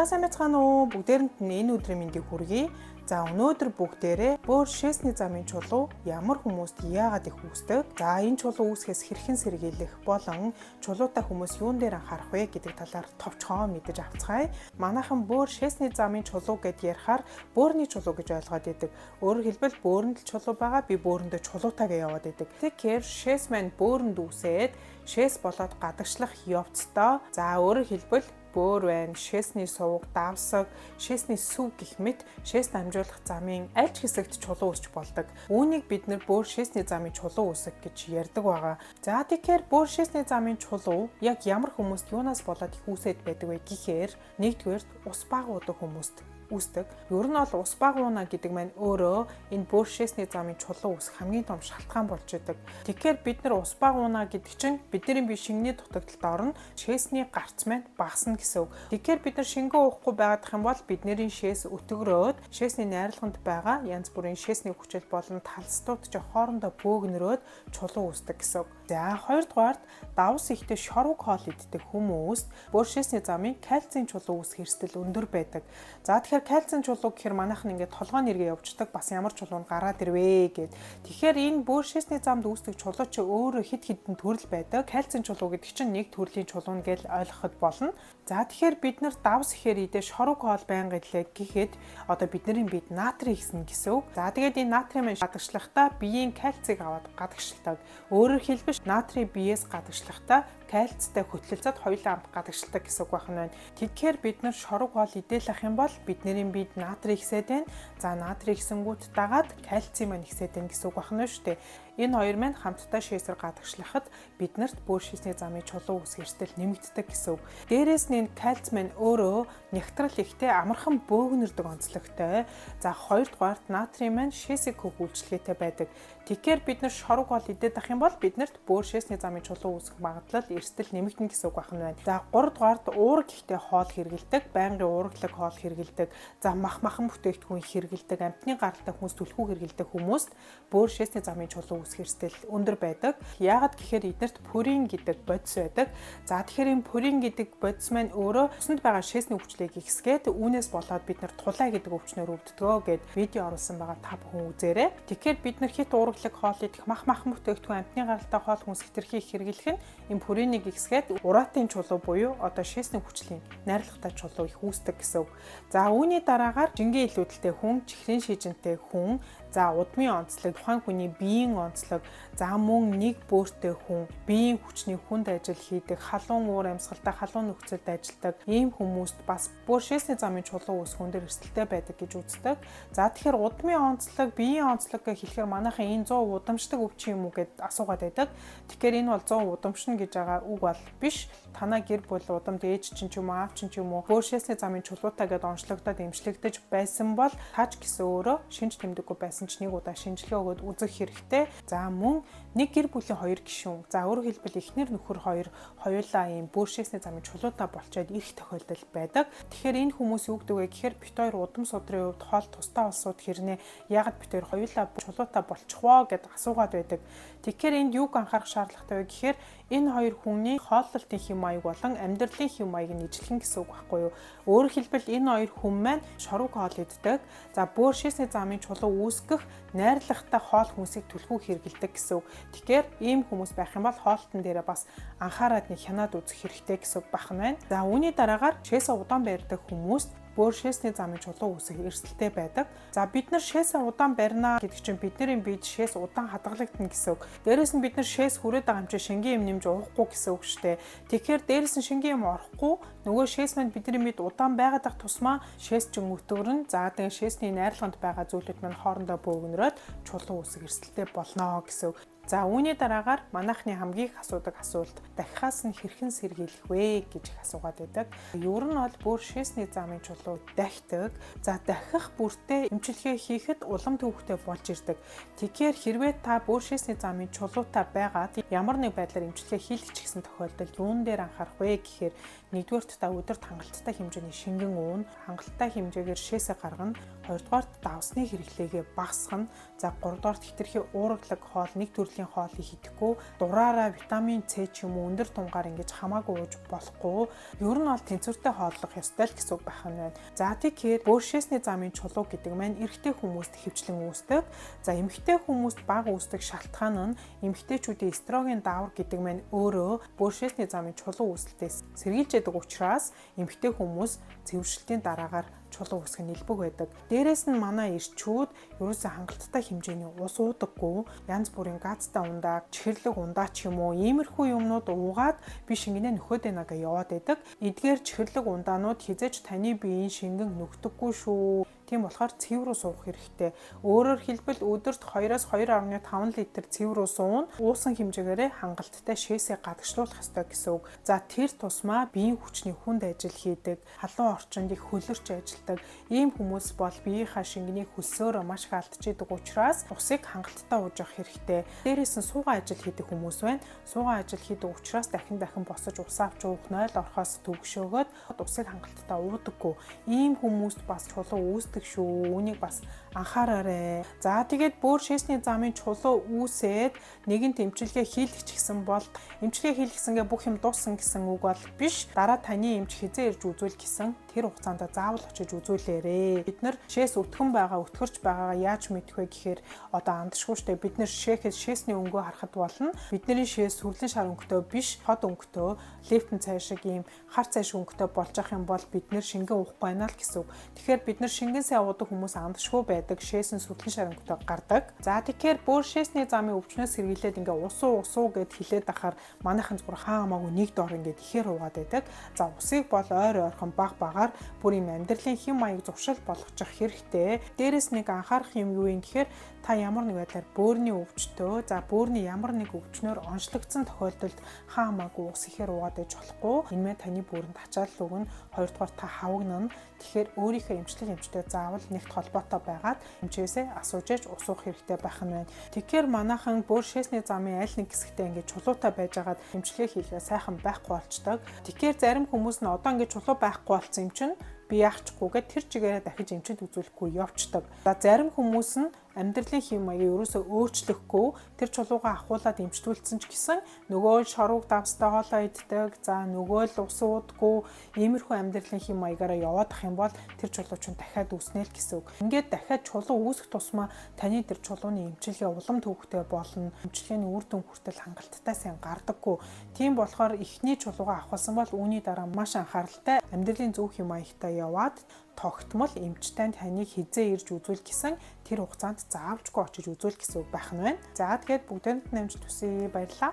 сайн байцгаана уу? Бүгдээрэнд нь энэ өдрийн мэндийг хүргэе. За өнөөдөр бүгдээрээ бөөр шээсний замын чулуу ямар хүмүүст яагаад их үүсдэг? За энэ чулуу үүсгэхээс хэрхэн сэргийлэх болон чулуутай хүмүүс юун дээр анхаарах вэ гэдэг талаар товчхон мэдэж авцгаая. Манайхан бөөр шээсний замын чулуу гэд ярихаар бөөрний чулуу гэж ойлгоод идэг. Өөрөөр хэлбэл бөөрөнд л чулуу байгаа, би бөөрөндөө чулуутайгаа яваад идэг. Тэгэхээр шээс маань бөөрөнд үүсээд шээс болоод гадагшлах явцдаа. За өөрөөр хэлбэл бөөр байна, шээсний сувг, давсаг, шээсний сүв гэх мэт шээс дамжуулах замын аль ч хэсэгт чулуу үүсч болдог. Үүнийг бид нэр бөөр шээсний замын чулуу үүсэх гэж ярьдаг байгаа. За тэгэхээр бөөр шээсний замын чулуу яг ямар хүмүүст юунаас болоод их үүсээд байдаг вэ гэхээр нэгдүгээр ус бага уудаг хүмүүст үүсдэг. Ер нь бол ус бага ууна гэдэг маань өөрөө энэ бөөр шээсний замын чулуу үүсэх хамгийн том шалтгаан болж идэг. Тэгэхээр бид нар ус бага ууна гэдэг чинь бидний бие шингэний дутагдалд орно. Шээсний гарц маань багасна гэсэн үг. Тэгэхээр бид нар шингэн уухгүй байгаадах юм бол бидний шээс өтгөрөөд шээсний найрлаганд байгаа янз бүрийн шээсний хүчил болон талстууд ч хоорондоо бөөгнөрөөд чулуу үүсдэг гэсэн үг. За хоёрдугаарт давс ихтэй шорвог хоол иддэг хүмүүст бөөр шээсний замын кальцийн чулуу үүсэх эрсдэл өндөр байдаг. За тэгэхээр кальцийн чулуу гэхээр манайхан ингээд толгойн нэргээ явждаг бас ямар чулуу гараад ирвэ гэд. Тэгэхээр энэ бөөр шээсний замд үүсдэг чулуу чи өөрөө хид хідэн төрөл байдаг. Кальцийн чулуу гэдэг чинь нэг төрлийн чулуу гэж ойлгоход болно. За тэгэхээр бид нар давс ихээр идэ шорвог хоол байнга идлээ гэхэд одоо бидний биед натрий ихсэн гэсэн үг. За тэгээд энэ натрий маань гадагшлахдаа биеийн кальцийг аваад гадагшилдаг. Өөрөөр хэлбэл натрий биеэс гадагшлахдаа кальцтай хөтлөлцөд хоёулаа хамт гадагшилдаг гэсэн үг байна. Тэгэхээр бид нар шорвог хоол идэлэх юм бол бидний биед натрий ихсээд байна. За натрий ихсэнгүүт дагаад кальций маань ихсээд байна гэсэн үг байна шүү дээ. Энэ хоёр маань хамтдаа шээсээр гадагшлахад биднэрт бөөр шээсний замын чулуу үүсэх эрсдэл нэмэгддэг гэсэн үг. Дээрээс нь кальц маань өөрөө нягтрал ихтэй амархан бөөгнөрдөг онцлогтой. За хоёрдугаарт натрий маань шээсийг хөөх үйлчлэгээтэй байдаг. Тэгэхээр бид нар шорвог хоол идээд ах юм бол биднэрт бөөр шээсний замын чулуу үүсэх магадлал эрсдэл нэмэгдэнэ гэсэн үг байна. За гуравдугаарт уураг ихтэй хоол хэрэгэлдэг, байнгын уурглаг хоол хэрэгэлдэг, за махан бүтээгдэхүүн хэрэгэлдэг, амтны гаралтай хүмүүс түлхүү хэрэгэлдэг хүмүүст бөөр шээсний замын чулуу үүсэх эрсдэл өндөр байдаг. Яагаад гэхээр эднэрт пурин гэдэг бодис байдаг. За тэгэхээр энэ пурин гэдэг бодис маань өөрөө усанд байгаа шээсний өвчлийг ихсгээд үүнээс болоод бид нар тулай гэдэг өвчнөр өвддгөө гэд видео оруулсан байгаа та бүхэн үзээрэй. Тэгэхээр бид нар хит уурглаг хоол идэх, махан бүтээгдэхүүн, амтны гаралтай хоол хүмүүс хэтэрхий хэрэглэх нь энэ пуринийг ихсгээд ураатын чулуу буюу одоо шээсний хүчлийн найрлагатай чулуу их үүсдэг гэсэн үг. За үүний дараагаар жингийн илүүдэлтэй хүн, чихрийн шижинтэй хүн, за удмын онцлог, тухайн хүний биеийн онцлог, за мөн нэг бөөртэй хүн, биеийн хүчний хүнд ажил хийдэг, халуун уур амьсгалтай, халуун нөхцөлд ажилладаг ийм хүмүүст бас бөөр шээсний замын чулуу үүсэх өндөр эрсдэлтэй байдаг гэж үздэг. За тэгэхээр удмын онцлог, биеийн онцлог гэж хэлэхээр манайхан энэ 100 удамшдаг өвчин юм уу гэд асуугаад байдаг. Тэгэхээр энэ бол 100 удамшна гэж байгаа үг бол биш. Танаа гэр бүл удамд ээж чинь ч юм уу, аав чинь ч юм уу бөөр шээсний замын чулуутай гэд онцлогдоод эмчлэгдэж байсан бол таач гэсэн өөрөө шинж тэмдэггүй байсан ч нэг удаа шинжилгээ өгөөд үзэх хэрэгтэй. За мөн нэг гэр бүлийн хоёр гишүүн. За өөрөөр хэлбэл эхнэр нөхөр хоёр хоёулаа ийм бөөр шээсний замын чулуутай болчоод ирэх тохиолдол байдаг. Тэгэхээр энэ хүмүүс юу гэдэг вэ гэхээр бит хоёр удам судрын хувьд хоол тусдаа олсууд хэрнээ ягаад бит хоёр хоёулаа чулуутай болчихвоо гэд асуугаад байдаг. Тэгэхээр энд юуг анхаарах шаардлагатай вэ гэхээр энэ хоёр хүний хооллолтын хэм маяг болон амьдралын хэм маягийг нийжлэх гэсэн үг байхгүй юу? Өөрөөр хэлбэл энэ хоёр хүн маань шорвог хоол иддэг. За бөөр шээсний замын чулуу үүсгэх найрлагатай хоол хүнсийг түлхүү хэрэгэлдэг гэсэн үг. Тэгэхээр ийм хүмүүс байх юм бол хоолтон дээрээ бас анхаарал нэг хянаад үзэх хэрэгтэй гэсэн үг байна. За үүний дараагаар шээсээ удаан барьдаг хүмүүст бөөр шээсний замын чулуу үүсэх эрсдэлтэй байдаг. За бид нар шээсээ удаан барина гэдэг чинь бидний биед шээс удаан хадгалагдана гэсэн үг. Дээрээс нь бид нар шээс хүрээд байгаа юм чи шингийн юм нэмж уухгүй гэсэн үг шүү дээ. Тэгэхээр дээрээс нь шингийн юм орохгүй нөгөө шээс маань бидний биед удаан байгаад ах тусмаа шээс чин өтгөрн за тэгээ шээсний найрлаганд байгаа зүйлүүд маань хоорондоо бөөгнөрөөд чулуу үүсэх эрсдэлтэй болно гэсэн үг. За үүний дараагаар манайхны хамгийн их асуудаг асуулт дахихаас нь хэрхэн сэргийлэх вэ гэж их асуугаад байдаг. Ер нь бол бөөр шээсний замын чулуу дахидаг. За дахих бүртээ эмчилгээ хийхэд улам төвөгтэй болж ирдэг. Тэгэхээр хэрвээ та бөөр шээсний замын чулуутай байгаад ямар нэг байдлаар эмчилгээ хийлгэж гисэн тохиолдолд юун дээр анхаарах вэ гэхээр нэгдүгээрт та өдөрт хангалттай хэмжээний шингэн уун, хангалттай хэмжээгээр шээсээ гаргана. Хоёрдугаарт давсны хэрэглээгээ багасгана. За гуравдугаарт хэтэрхий уурглаг хоол, нэг төрлийн төрлийн хоолыг идэхгүй, дураараа витамин С ч юм уу өндөр тунгаар ингэж хамаагүй ууж болохгүй. Ер нь бол тэнцвэртэй хооллох ёстой л гэсэн үг байх нь байна. За тэгэхээр бөөршөөсний замын чулуу гэдэг маань эрэгтэй хүмүүст хэвчлэн үүсдэг. За эмэгтэй хүмүүст бага үүсдэг шалтгаан нь эмэгтэйчүүдийн эстроген даавар гэдэг маань өөрөө бөөршөөсний замын чулуу үүсэлтээс сэргийлж яадаг учраас эмэгтэй хүмүүс цэвэршилтийн дараагаар чулуу үүсгэх нь нэлбэг байдаг. Дээрээс нь манай эрчүүд ерөөсөө хангалттай хэмжээний ус уудаггүй, янз бүрийн газтай ундаа, чихэрлэг ундаа ч юм уу иймэрхүү юмнууд уугаад би шингэнэ нөхөд байнагаа яваад байдаг. Эдгээр чихэрлэг ундаанууд хизээж таны биеийн шингэн нөхдөггүй шүү. Тийм болохоор цэвэр ус уух хэрэгтэй. Өөрөөр хэлбэл өдөрт 2-оос 2.5 литр цэвэр ус уун уусан хэмжээгээрээ хангалттай шээсээ гадагшлуулах ёстой гэсэн үг. За тэр тусмаа биеийн хүчний хүнд ажил хийдэг, халуун орчинд их хөлөрч ажилдаг ийм хүмүүс бол биеийнхаа шингэнийг хөлсөөрөө маш их алдчихдаг учраас усыг хангалттай ууж явах хэрэгтэй. Дээрээс нь суугаа ажил хийдэг хүмүүс байна. Суугаа ажил хийдэг учраас дахин босож ус авч уух 0 орхоос төгшөөгөөд усыг хангалттай уудаггүй. Ийм хүмүүст бас чулуу үүсдэг шүү. Үүнийг бас анхаараарай. За тэгээд бөөршөөсний замын чулуу үүсээд нэгэнт эмчилгээ хийлгэж гисэн бол эмчилгээ хийлгэсэнгээ бүх юм дууссан гэсэн үг бол биш. Дараа таны эмч хизээ ирж үзүүл гэсэн тэр хугацаанд заавал очиж үзүүлээрэй. Бид нар шээс өтгөн байгаа, өтгөрч байгаагаа яаж мэдэх вэ гэхээр одоо андашгүй штэ бид нар шээсний өнгөө харахад болно. Бидний шээс сүрлэн шар өнгөтэй биш, хот өнгөтэй, лептин цайшиг ийм хар цайшиг өнгөтэй болж ах юм бол бид нар шингэн уухгүй байна л гэсэн үг. Тэгэхээр бид нар шингэн сайн уудаг хүмүүс андашгүй байдаг, шээс нь сүрлэн шар өнгөтэй гардаг. За тэгэхээр бөөршөөсний замын өвчнөөс сэргийлээд ингээ усуу гэд хилээд ахаар манайхан зүгээр хаамаагүй нэг доор ингээ ихээр уугаад байдаг. За усыг бол ойр ойрхон багаар бүр юм амьдралын хэм маяг зуршил болгочих хэрэгтэй. Дээрээс нэг анхаарах юм юу юм гэхээр та ямар нэг байдлаар бөөрийн өвчтөө, за бөөрийн ямар нэг өвчнөөр онцлогдсон тохиолдолд хаамаагүй ус ихээр уугаад иж болохгүй. Энэ мэ таны бөөрэнд ачаалал өгнө. Хоёрдугаар та хавгнана. Тэгэхээр өөрийнхөө эмчлэг эмчтэй заавал нэгт холбоотой байгаад эмчээсээ асууж ээж ус уух хэрэгтэй байх нь байна. Тэгэхээр манайхан бөөршөөсний замын аль нэг хэсэгтээ ингээд чулуутай байжгаад эмчилгээ хийлгээ сайхан байхгүй болчдөг. Тэгэхээр зарим хүмүүс нь одоо ингээд чулуу байхгүй болсон юм чинь би яахчгүйгээд тэр чигээрээ дахиж эмчилж үзүүлэхгүй явцдаг. За зарим хүмүүс нь амьдралын хэм маягийг ерөөсөө өөрчлөхгүй тэр чулуугаа ахуулаад эмчтүүлсэн ч гэсэн нөгөө шорууг давстай хоолоо иддэг, за нөгөө л ус уудгүй иймэрхүү амьдралын хэм маягаараа яваад ах юм бол тэр чулуу чинь дахиад үүснэ л гэсэн үг. Ингээд дахиад чулуу үүсэх тусмаа таны тэр чулууны эмчилгээ улам төвөгтэй болно. Эмчилгээний үр дүн хүртэл хангалттай сайн гардаггүй. Тийм болохоор эхний чулуугаа ахуулсан бол үүний дараа маш анхааралтай амьдралын зөв хэм маягтай яваад тогтмол эмчтэй таныг хизээ ирж үзүүл гэсэн тэр хугацаанд заавчгүй очиж үзүүл гэсэн үг байх нь байна. За тэгээд бүгдэнд нэмж төсөө баярлалаа.